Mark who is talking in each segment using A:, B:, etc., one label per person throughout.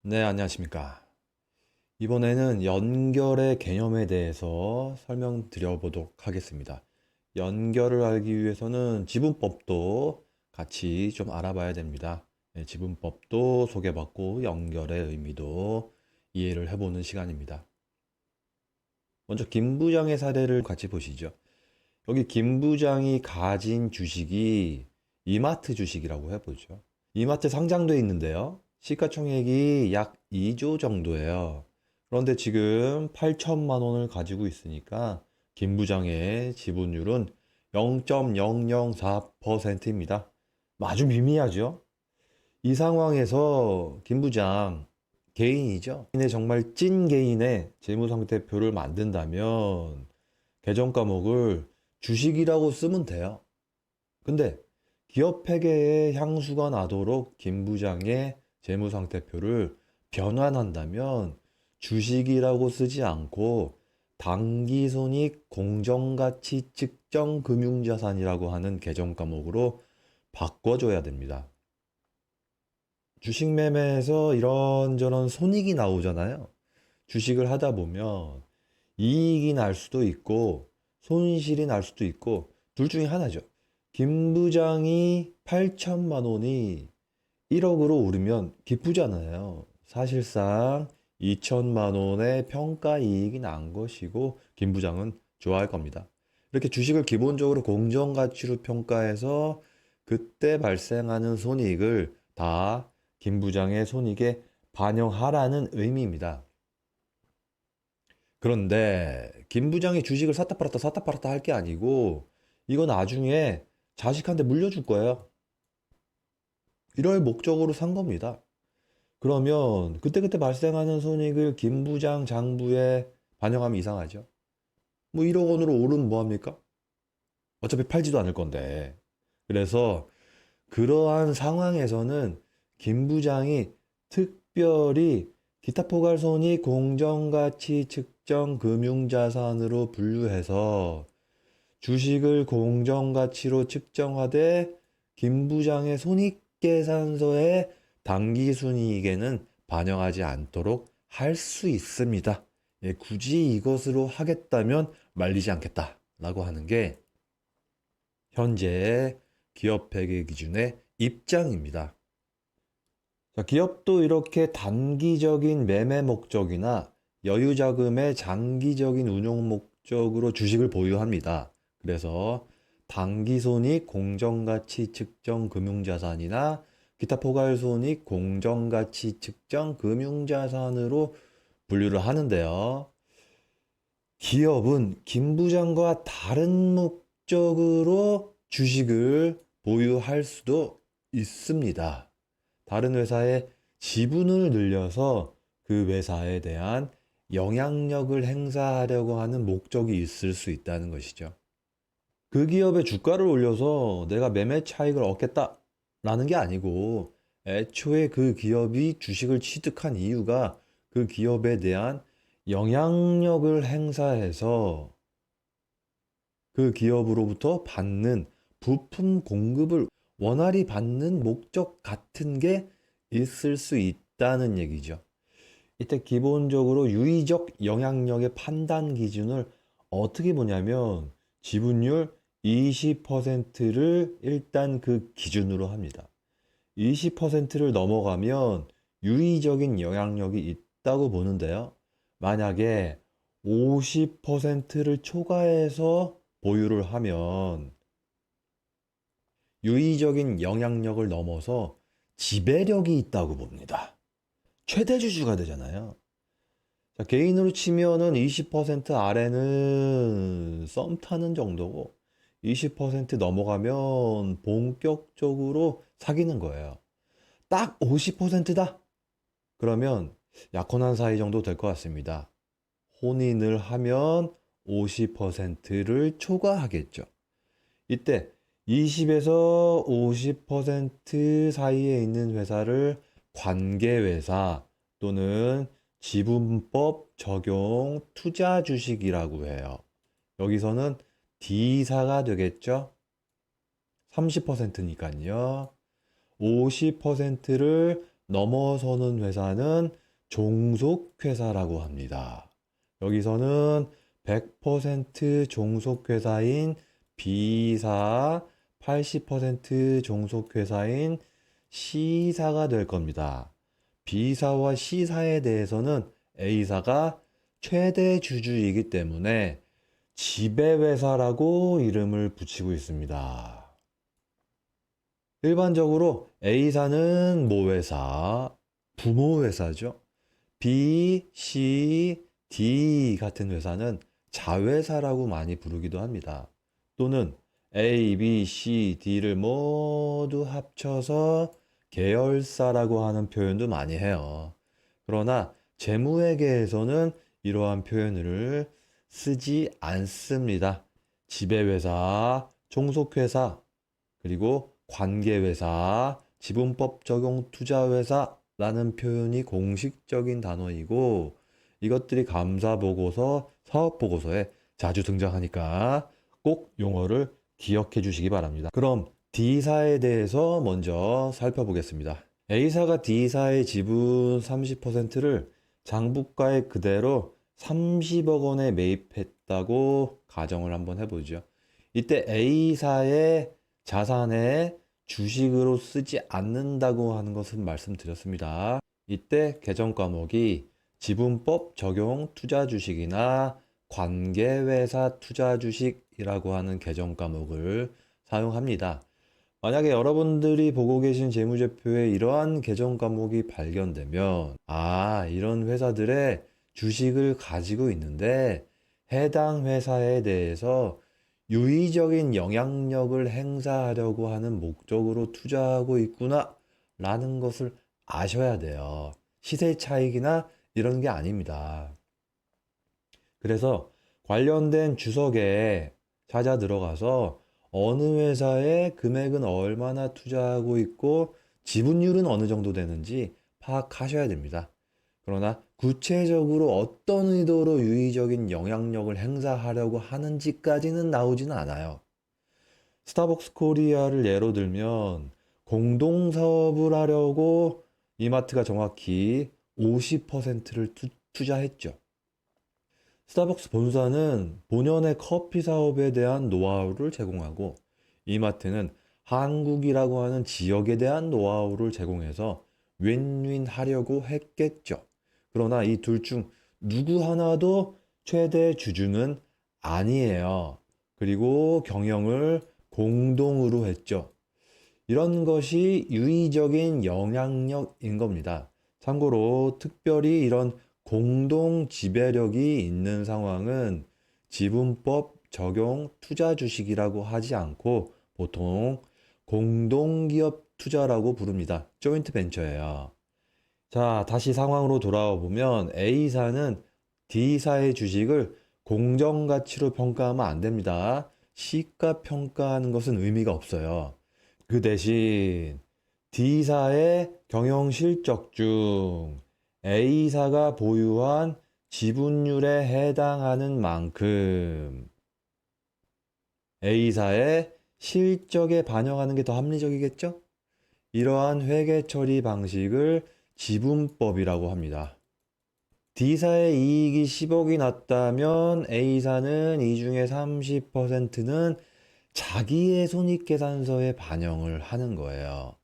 A: 네, 안녕하십니까. 이번에는 연결의 개념에 대해서 설명드려 보도록 하겠습니다. 연결을 알기 위해서는 지분법도 같이 좀 알아봐야 됩니다. 네, 지분법도 소개받고 연결의 의미도 이해를 해보는 시간입니다. 먼저 김 부장의 사례를 같이 보시죠. 여기 김 부장이 가진 주식이 이마트 주식이라고 해보죠. 이마트 상장돼 있는데요. 시가총액이 약 2조 정도예요. 그런데 지금 8천만 원을 가지고 있으니까 김 부장의 지분율은 0.004%입니다. 아주 미미하죠? 이 상황에서 김 부장 개인이죠. 개인의 정말 찐 개인의 재무상태표를 만든다면 계정 과목을 주식이라고 쓰면 돼요. 근데 기업 회계에 향수가 나도록 김 부장의 재무상태표를 변환한다면 주식이라고 쓰지 않고 당기손익 공정가치 측정 금융자산이라고 하는 계정 과목으로 바꿔줘야 됩니다. 주식 매매에서 이런저런 손익이 나오잖아요. 주식을 하다 보면 이익이 날 수도 있고 손실이 날 수도 있고 둘 중에 하나죠. 김 부장이 8천만 원이 1억으로 오르면 기쁘잖아요. 사실상 2천만 원의 평가 이익이 난 것이고 김 부장은 좋아할 겁니다. 이렇게 주식을 기본적으로 공정가치로 평가해서 그때 발생하는 손익을 다 김 부장의 손익에 반영하라는 의미입니다. 그런데 김 부장이 주식을 샀다 팔았다 할 게 아니고 이거 나중에 자식한테 물려줄 거예요. 이럴 목적으로 산 겁니다. 그러면 그때그때 발생하는 손익을 김 부장 장부에 반영하면 이상하죠. 뭐 1억 원으로 오르면 뭐합니까? 어차피 팔지도 않을 건데. 그래서 그러한 상황에서는 김 부장이 특별히 기타 포괄손익 공정가치 측정 금융자산으로 분류해서 주식을 공정가치로 측정하되 김 부장의 손익계산서에 당기순이익에는 반영하지 않도록 할 수 있습니다. 예, 굳이 이것으로 하겠다면 말리지 않겠다라고 하는 게 현재의 기업회계 기준의 입장입니다. 자, 기업도 이렇게 단기적인 매매 목적이나 여유자금의 장기적인 운용 목적으로 주식을 보유합니다. 그래서 당기손익 공정가치 측정 금융자산이나 기타 포괄손익 공정가치 측정 금융자산으로 분류를 하는데요. 기업은 김 부장과 다른 목적으로 주식을 보유할 수도 있습니다. 다른 회사에 지분을 늘려서 그 회사에 대한 영향력을 행사하려고 하는 목적이 있을 수 있다는 것이죠. 그 기업의 주가를 올려서 내가 매매 차익을 얻겠다라는 게 아니고 애초에 그 기업이 주식을 취득한 이유가 그 기업에 대한 영향력을 행사해서 그 기업으로부터 받는 부품 공급을 원활히 받는 목적 같은 게 있을 수 있다는 얘기죠. 이때 기본적으로 유의적 영향력의 판단 기준을 어떻게 보냐면 지분율 20%를 일단 그 기준으로 합니다. 20%를 넘어가면 유의적인 영향력이 있다고 보는데요. 만약에 50%를 초과해서 보유를 하면 유의적인 영향력을 넘어서 지배력이 있다고 봅니다. 최대 주주가 되잖아요. 자, 개인으로 치면은 20% 아래는 썸 타는 정도고 20% 넘어가면 본격적으로 사귀는 거예요. 딱 50%다. 그러면 약혼한 사이 정도 될 것 같습니다. 혼인을 하면 50%를 초과하겠죠. 이때 20에서 50% 사이에 있는 회사를 관계회사 또는 지분법 적용 투자 주식이라고 해요. 여기서는 D사가 되겠죠? 30%니까요. 50%를 넘어서는 회사는 종속회사라고 합니다. 여기서는 100% 종속회사인 B사, 80% 종속회사인 C사가 될 겁니다. B사와 C사에 대해서는 A사가 최대 주주이기 때문에 지배회사라고 이름을 붙이고 있습니다. 일반적으로 A사는 모회사, 부모회사죠. B, C, D 같은 회사는 자회사라고 많이 부르기도 합니다. 또는 A, B, C, D를 모두 합쳐서 계열사라고 하는 표현도 많이 해요. 그러나 재무회계에서는 이러한 표현을 쓰지 않습니다. 지배회사, 종속회사, 그리고 관계회사, 지분법 적용 투자회사라는 표현이 공식적인 단어이고 이것들이 감사보고서, 사업보고서에 자주 등장하니까 꼭 용어를 기억해 주시기 바랍니다. 그럼 D사에 대해서 먼저 살펴보겠습니다. A사가 D사의 지분 30%를 장부가에 그대로 30억 원에 매입했다고 가정을 한번 해보죠. 이때 A사의 자산에 주식으로 쓰지 않는다고 하는 것은 말씀드렸습니다. 이때 개정 과목이 지분법 적용 투자 주식이나 관계회사 투자 주식이라고 하는 개정 과목을 사용합니다. 만약에 여러분들이 보고 계신 재무제표에 이러한 개정 과목이 발견되면 이런 회사들의 주식을 가지고 있는데 해당 회사에 대해서 유의적인 영향력을 행사하려고 하는 목적으로 투자하고 있구나 라는 것을 아셔야 돼요. 시세 차익이나 이런 게 아닙니다. 그래서 관련된 주석에 찾아 들어가서 어느 회사에 금액은 얼마나 투자하고 있고 지분율은 어느 정도 되는지 파악하셔야 됩니다. 그러나 구체적으로 어떤 의도로 유의적인 영향력을 행사하려고 하는지까지는 나오지는 않아요. 스타벅스 코리아를 예로 들면 공동사업을 하려고 이마트가 정확히 50%를 투자했죠. 스타벅스 본사는 본연의 커피 사업에 대한 노하우를 제공하고 이마트는 한국이라고 하는 지역에 대한 노하우를 제공해서 윈윈 하려고 했겠죠. 그러나 이 둘 중 누구 하나도 최대 주주는 아니에요. 그리고 경영을 공동으로 했죠. 이런 것이 유의적인 영향력인 겁니다. 참고로 특별히 이런 공동 지배력이 있는 상황은 지분법 적용 투자 주식이라고 하지 않고 보통 공동기업 투자라고 부릅니다. 조인트 벤처예요. 자, 다시 상황으로 돌아와 보면 A사는 D사의 주식을 공정가치로 평가하면 안 됩니다. 시가 평가하는 것은 의미가 없어요. 그 대신 D사의 경영 실적 중 A사가 보유한 지분율에 해당하는 만큼 A사의 실적에 반영하는 게 더 합리적이겠죠? 이러한 회계 처리 방식을 지분법이라고 합니다. D사의 이익이 10억이 났다면 A사는 이 중에 30%는 자기의 손익계산서에 반영을 하는 거예요.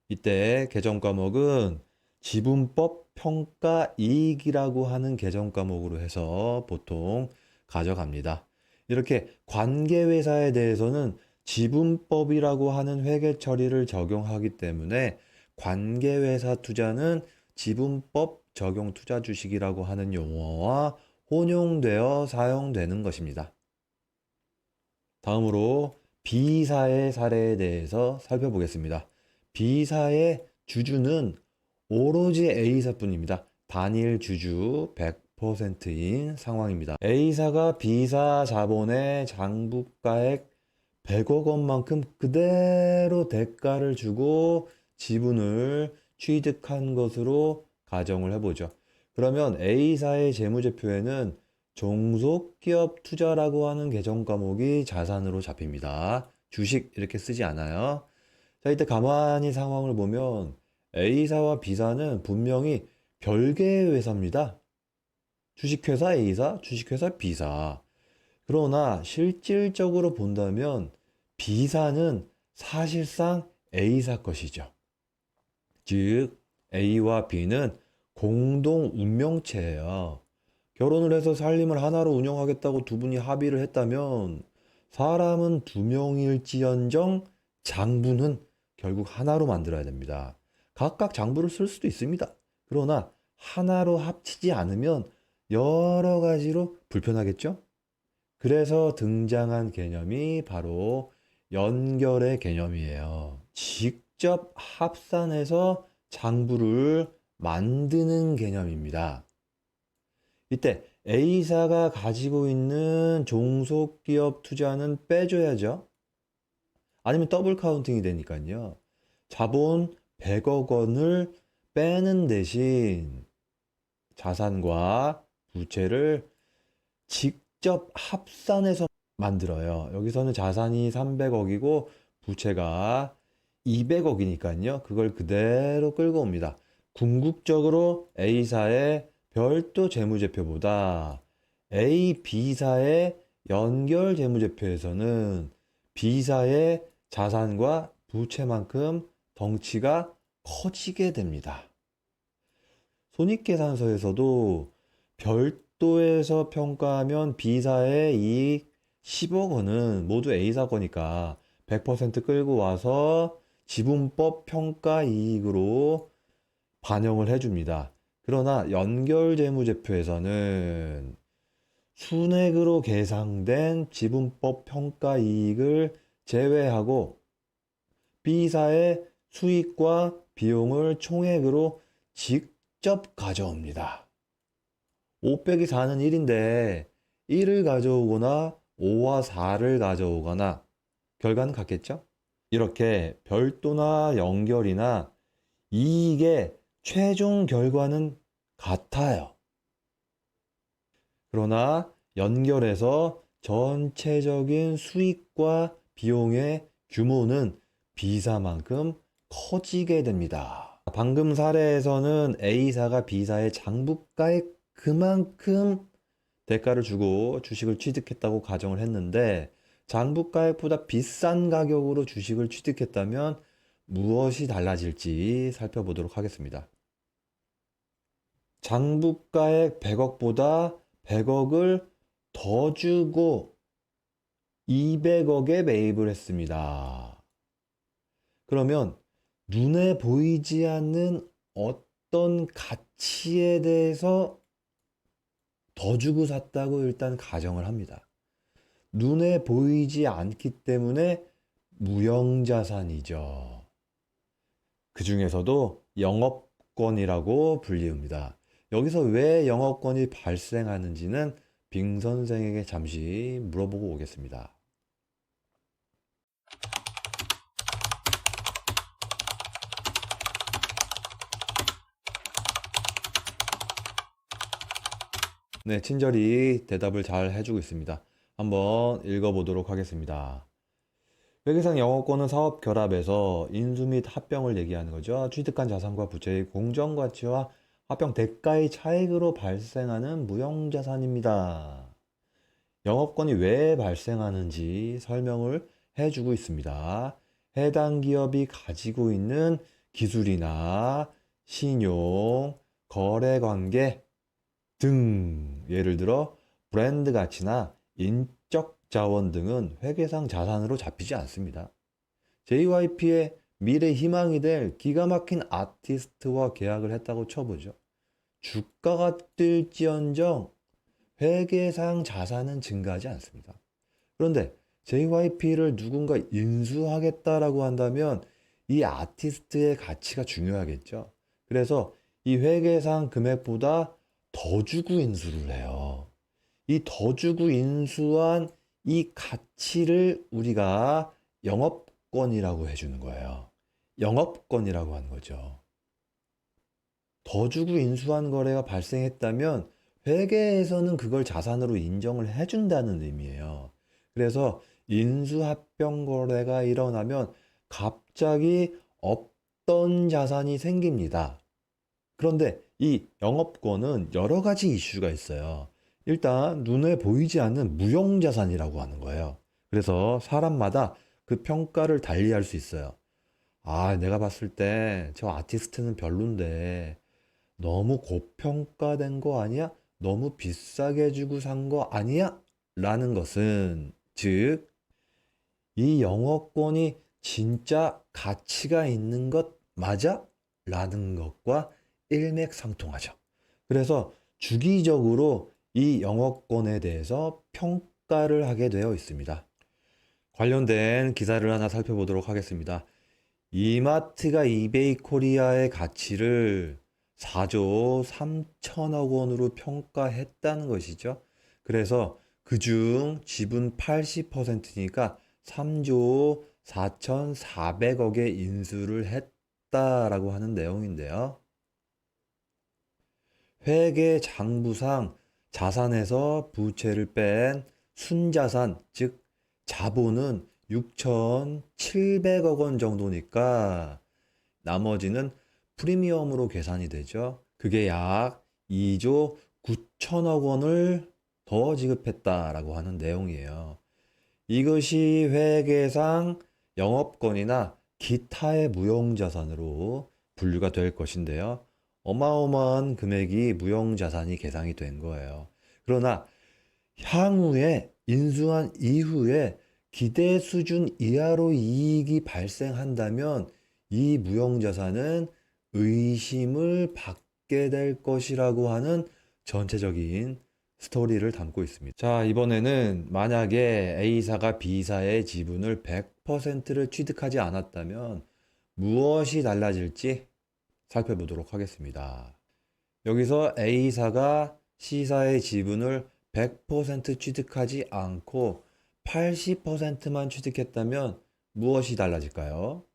A: 이때 개정 과목은 지분법 평가 이익이라고 하는 개정 과목으로 해서 보통 가져갑니다. 이렇게 관계회사에 대해서는 지분법이라고 하는 회계 처리를 적용하기 때문에 관계회사 투자는 지분법 적용 투자 주식이라고 하는 용어와 혼용되어 사용되는 것입니다. 다음으로 B사의 사례에 대해서 살펴보겠습니다. B사의 주주는 오로지 A사뿐입니다. 단일 주주 100%인 상황입니다. A사가 B사 자본의 장부가액 100억 원만큼 그대로 대가를 주고 지분을 취득한 것으로 가정을 해보죠. 그러면 A사의 재무제표에는 종속기업 투자라고 하는 개정 과목이 자산으로 잡힙니다. 주식 이렇게 쓰지 않아요. 자, 이때 가만히 상황을 보면 A사와 B사는 분명히 별개의 회사입니다. 주식회사 A사, 주식회사 B사. 그러나 실질적으로 본다면 B사는 사실상 A사 것이죠. 즉, A와 B는 공동 운명체예요. 결혼을 해서 살림을 하나로 운영하겠다고 두 분이 합의를 했다면 사람은 두 명일지언정 장부는 결국 하나로 만들어야 됩니다. 각각 장부를 쓸 수도 있습니다. 그러나 하나로 합치지 않으면 여러 가지로 불편하겠죠? 그래서 등장한 개념이 바로 연결의 개념이에요. 직접 합산해서 장부를 만드는 개념입니다. 이때 A사가 가지고 있는 종속기업 투자는 빼줘야죠. 아니면 더블 카운팅이 되니까요. 자본 100억 원을 빼는 대신 자산과 부채를 직접 합산해서 만들어요. 여기서는 자산이 300억이고 부채가 200억이니까요. 그걸 그대로 끌고 옵니다. 궁극적으로 A사의 별도 재무제표보다 A, B사의 연결 재무제표에서는 B사의 자산과 부채만큼 덩치가 커지게 됩니다. 손익계산서에서도 별도에서 평가하면 B사의 이익 10억 원은 모두 A사 거니까 100% 끌고 와서 지분법 평가 이익으로 반영을 해줍니다. 그러나 연결재무제표에서는 순액으로 계상된 지분법 평가 이익을 제외하고 B사의 수익과 비용을 총액으로 직접 가져옵니다. 5 빼기 4는 1인데 1을 가져오거나 5와 4를 가져오거나 결과는 같겠죠? 이렇게 별도나 연결이나 이익의 최종 결과는 같아요. 그러나 연결해서 전체적인 수익과 비용의 규모는 B사만큼 커지게 됩니다. 방금 사례에서는 A사가 B사의 장부가에 그만큼 대가를 주고 주식을 취득했다고 가정을 했는데 장부가액보다 비싼 가격으로 주식을 취득했다면 무엇이 달라질지 살펴보도록 하겠습니다. 장부가액 100억보다 100억을 더 주고 200억에 매입을 했습니다. 그러면 눈에 보이지 않는 어떤 가치에 대해서 더 주고 샀다고 일단 가정을 합니다. 눈에 보이지 않기 때문에 무형자산이죠. 그 중에서도 영업권이라고 불리웁니다. 여기서 왜 영업권이 발생하는지는 빙 선생에게 잠시 물어보고 오겠습니다. 네, 친절히 대답을 잘 해주고 있습니다. 한번 읽어보도록 하겠습니다. 회계상 영업권은 사업 결합에서 인수 및 합병을 얘기하는 거죠. 취득한 자산과 부채의 공정가치와 합병 대가의 차익으로 발생하는 무형자산입니다. 영업권이 왜 발생하는지 설명을 해주고 있습니다. 해당 기업이 가지고 있는 기술이나 신용, 거래관계 등 예를 들어 브랜드 가치나 인적 자원 등은 회계상 자산으로 잡히지 않습니다. JYP의 미래 희망이 될 기가 막힌 아티스트와 계약을 했다고 쳐보죠. 주가가 뛸지언정 회계상 자산은 증가하지 않습니다. 그런데 JYP를 누군가 인수하겠다라고 한다면 이 아티스트의 가치가 중요하겠죠. 그래서 이 회계상 금액보다 더 주고 인수를 해요. 이 더 주고 인수한 이 가치를 우리가 영업권이라고 해주는 거예요. 영업권이라고 하는 거죠. 더 주고 인수한 거래가 발생했다면 회계에서는 그걸 자산으로 인정을 해준다는 의미예요. 그래서 인수합병 거래가 일어나면 갑자기 어떤 자산이 생깁니다. 그런데 이 영업권은 여러 가지 이슈가 있어요. 일단 눈에 보이지 않는 무형자산이라고 하는 거예요. 그래서 사람마다 그 평가를 달리할 수 있어요. 아, 내가 봤을 때 저 아티스트는 별론데 너무 고평가된 거 아니야? 너무 비싸게 주고 산 거 아니야? 라는 것은 즉 이 영어권이 진짜 가치가 있는 것 맞아? 라는 것과 일맥상통하죠. 그래서 주기적으로 이 영어권에 대해서 평가를 하게 되어 있습니다. 관련된 기사를 하나 살펴보도록 하겠습니다. 이마트가 이베이 코리아의 가치를 4조 3천억 원으로 평가했다는 것이죠. 그래서 그중 지분 80%니까 3조 4,400억에 인수를 했다라고 하는 내용인데요. 회계 장부상 자산에서 부채를 뺀 순자산, 즉 자본은 6,700억 원 정도니까 나머지는 프리미엄으로 계산이 되죠. 그게 약 2조 9천억 원을 더 지급했다라고 하는 내용이에요. 이것이 회계상 영업권이나 기타의 무형자산으로 분류가 될 것인데요. 어마어마한 금액이 무형자산이 계상이 된 거예요. 그러나 향후에 인수한 이후에 기대 수준 이하로 이익이 발생한다면 이 무형자산은 의심을 받게 될 것이라고 하는 전체적인 스토리를 담고 있습니다. 자, 이번에는 만약에 A사가 B사의 지분을 100%를 취득하지 않았다면 무엇이 달라질지 살펴보도록 하겠습니다. 여기서 A사가 C사의 지분을 100% 취득하지 않고 80%만 취득했다면 무엇이 달라질까요?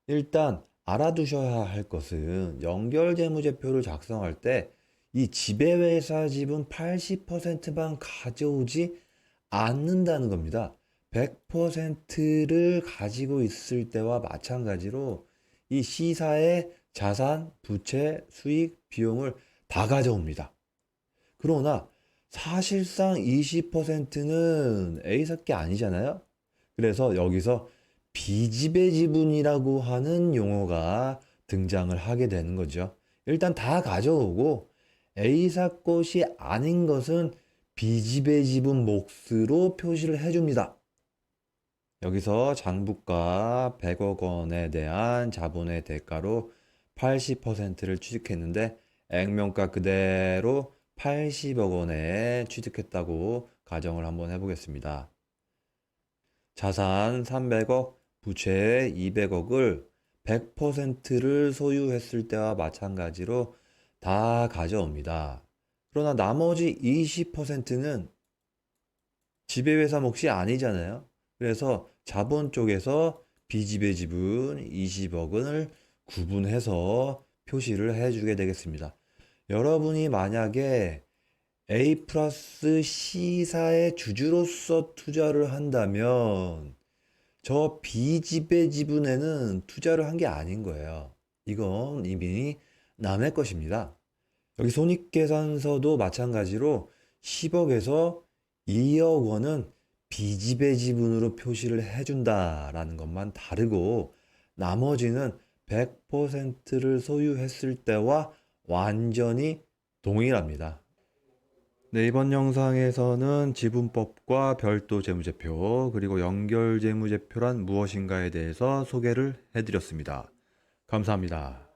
A: 일단 알아두셔야 할 것은 연결재무제표를 작성할 때 이 지배회사 지분 80%만 가져오지 않는다는 겁니다. 100%를 가지고 있을 때와 마찬가지로 이 C사의 자산, 부채, 수익, 비용을 다 가져옵니다. 그러나 사실상 20%는 A사께 아니잖아요. 그래서 여기서 비지배 지분이라고 하는 용어가 등장을 하게 되는 거죠. 일단 다 가져오고 A사 것이 아닌 것은 비지배 지분 몫으로 표시를 해줍니다. 여기서 장부가 100억 원에 대한 자본의 대가로 80%를 취득했는데 액면가 그대로 80억 원에 취득했다고 가정을 한번 해보겠습니다. 자산 300억, 부채 200억을 100%를 소유했을 때와 마찬가지로 다 가져옵니다. 그러나 나머지 20%는 지배회사 몫이 아니잖아요. 그래서 자본 쪽에서 비지배 지분 20억을 구분해서 표시를 해주게 되겠습니다. 여러분이 만약에 A 플러스 C사의 주주로서 투자를 한다면 저 비지배 지분에는 투자를 한 게 아닌 거예요. 이건 이미 남의 것입니다. 여기 손익계산서도 마찬가지로 10억에서 2억 원은 비지배 지분으로 표시를 해준다라는 것만 다르고 나머지는 100%를 소유했을 때와 완전히 동일합니다. 네, 이번 영상에서는 지분법과 별도 재무제표 그리고 연결 재무제표란 무엇인가에 대해서 소개를 해드렸습니다. 감사합니다.